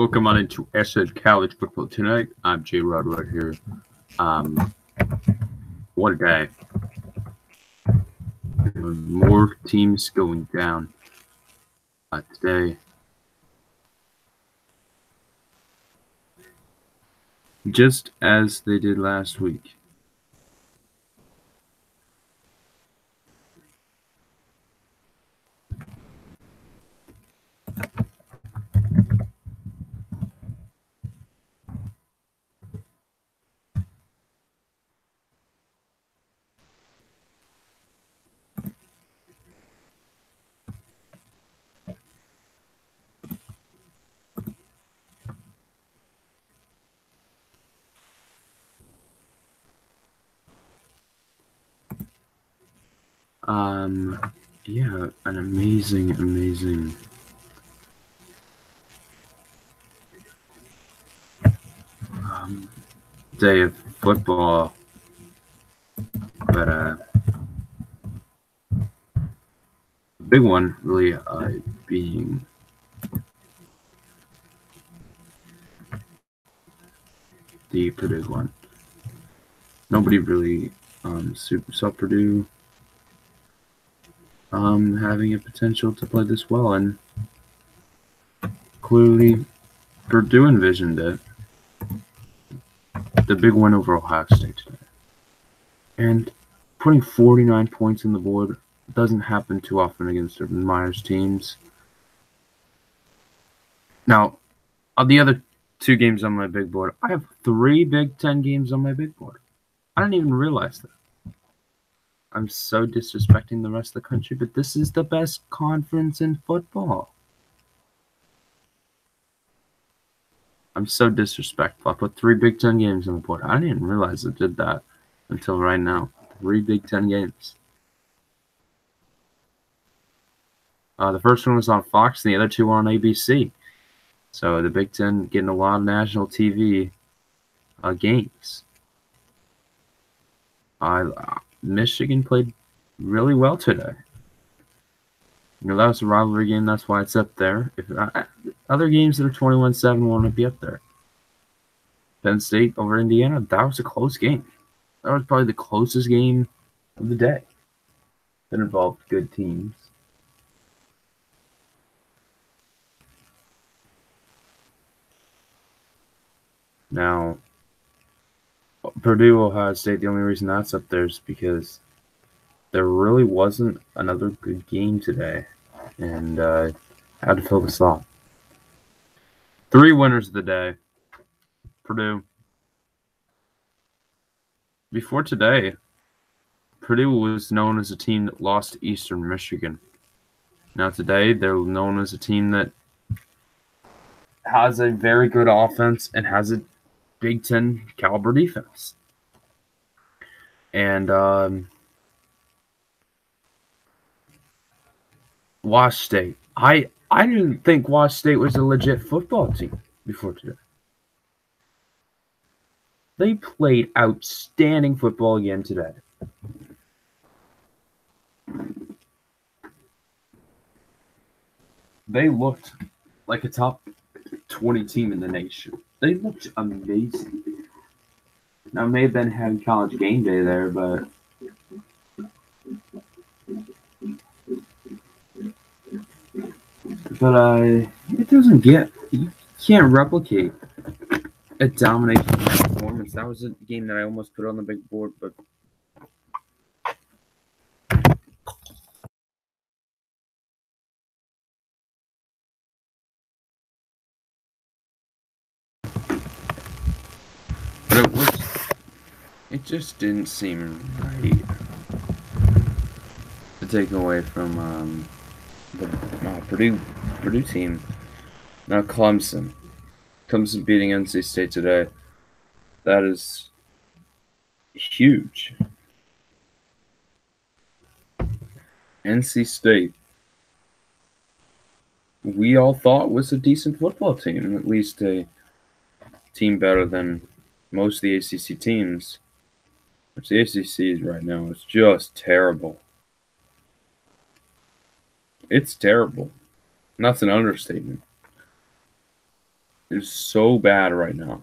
Welcome on into SED College Football tonight. I'm Jay Rod right here. What a day. More teams going down today. Just as they did last week. Yeah, an amazing day of football. But big one really being the Purdue one. Nobody really super saw Purdue having a potential to play this well, and clearly Purdue envisioned it. The big win over Ohio State today. And putting 49 points on the board doesn't happen too often against Urban Meyer's teams. Now, of the other two games on my big board, I have 3 Big Ten games on my big board. I didn't even realize that. I'm so disrespecting the rest of the country, but this is the best conference in football. I'm so disrespectful. I put 3 Big Ten games on the board. I didn't even realize I did that until right now. 3 Big Ten games. The first one was on Fox, and the other 2 were on ABC. So the Big Ten getting a lot of national TV games. Michigan played really well today. That was a rivalry game. That's why it's up there. If other games that are 21-7 won't be up there. Penn State over Indiana, that was a close game. That was probably the closest game of the day that involved good teams. Now, Purdue, Ohio State, the only reason that's up there is because there really wasn't another good game today, and I had to fill the slot. 3 winners of the day. Purdue. Before today, Purdue was known as a team that lost to Eastern Michigan. Now today, they're known as a team that has a very good offense and has a Big Ten caliber defense. And Wash State. I didn't think Wash State was a legit football team before today. They played outstanding football again today. They looked like a top 20 team in the nation. They looked amazing. Now, it may have been having College Game Day there, but it doesn't get. You can't replicate a dominating performance. That was a game that I almost put on the big board, but it just didn't seem right to take away from the Purdue team. Now Clemson beating NC State today. That is huge. NC State, we all thought was a decent football team, at least a team better than most of the ACC teams. Which the ACC right now is just terrible. It's terrible. And that's an understatement. is so bad right now.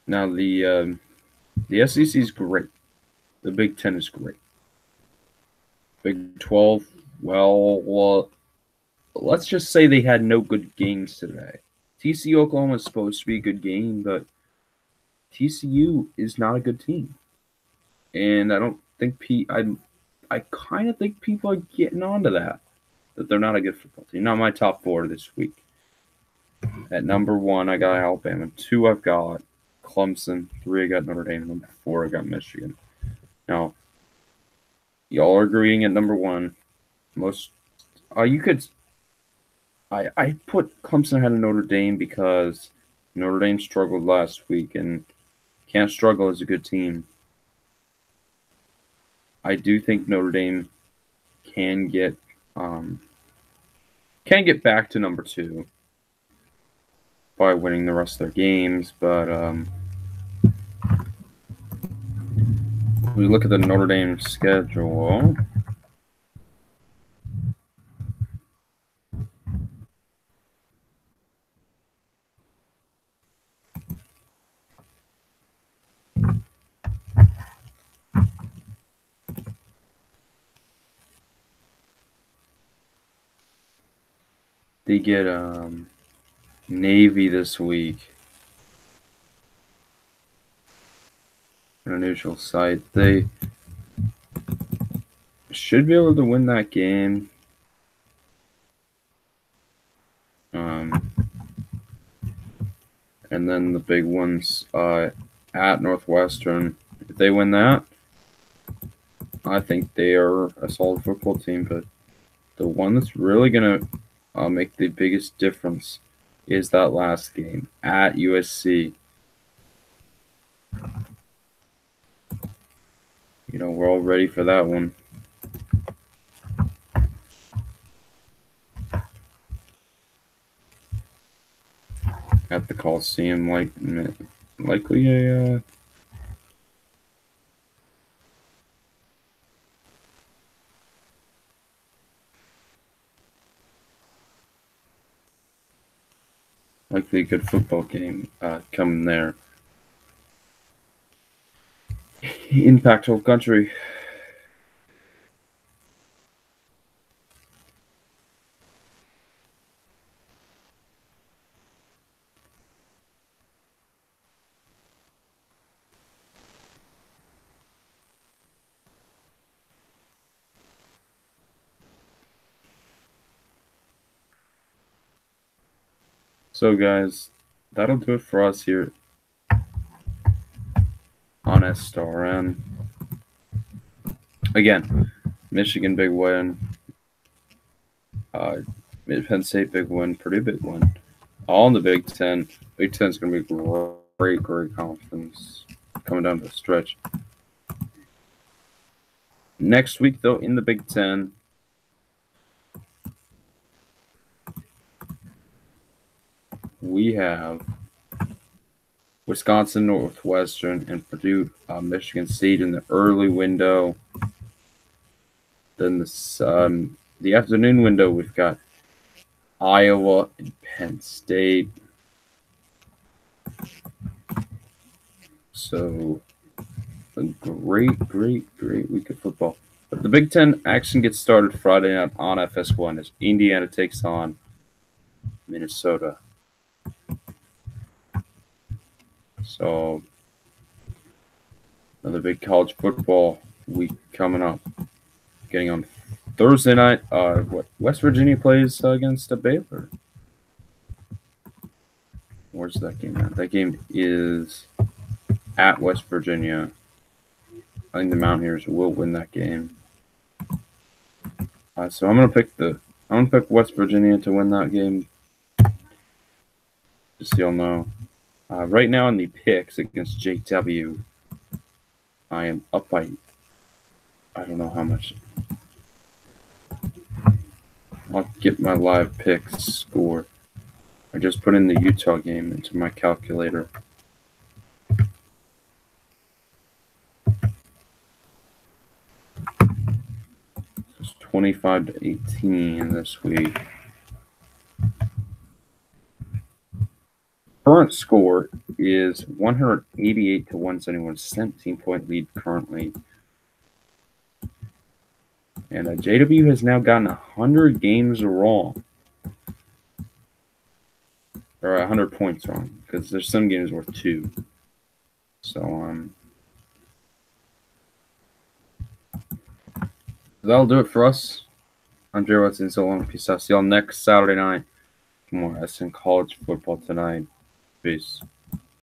Now the SEC is great. The Big Ten is great. Big 12, well, let's just say they had no good games today. TCU Oklahoma is supposed to be a good game, but TCU is not a good team, and I don't think I kind of think people are getting onto that they're not a good football team. Not my top 4 this week. At number 1, I got Alabama. 2, I've got Clemson. 3, I got Notre Dame. Number 4, I got Michigan. Now, y'all are agreeing at number 1. You could. I put Clemson ahead of Notre Dame because Notre Dame struggled last week and can't struggle as a good team. I do think Notre Dame can get back to number 2 by winning the rest of their games, but we look at the Notre Dame schedule. They get Navy this week. An unusual site. They should be able to win that game. And then the big ones at Northwestern. If they win that, I think they are a solid football team. But the one that's really going to make the biggest difference is that last game at USC. You know, we're all ready for that one. At the Coliseum, likely a good football game coming there. In Pac-12 country. So, guys, that'll do it for us here on SRN. Again, Michigan big win. Penn State big win. Purdue big win. All in the Big Ten. Big Ten's going to be great conference coming down to the stretch. Next week, though, in the Big Ten, we have Wisconsin, Northwestern, and Purdue, Michigan State in the early window. Then the afternoon window, we've got Iowa and Penn State. So a great week of football. But the Big Ten action gets started Friday night on FS1 as Indiana takes on Minnesota. So another big college football week coming up. Getting on Thursday night, West Virginia plays against Baylor. Where's that game at? That game is at West Virginia. I think the Mountaineers will win that game. So I'm gonna pick West Virginia to win that game. Just so y'all know. Right now in the picks against JW, I am up by I don't know how much. I'll get my live picks score. I just put in the Utah game into my calculator. It's 25-18 this week. Current score is 188 to 171, 17-point lead currently. And JW has now gotten 100 games wrong. Or 100 points wrong, because there's some games worth 2. So, that'll do it for us. I'm Jerry Watson, so long. Peace out. See y'all next Saturday night for more SN College football tonight. Peace.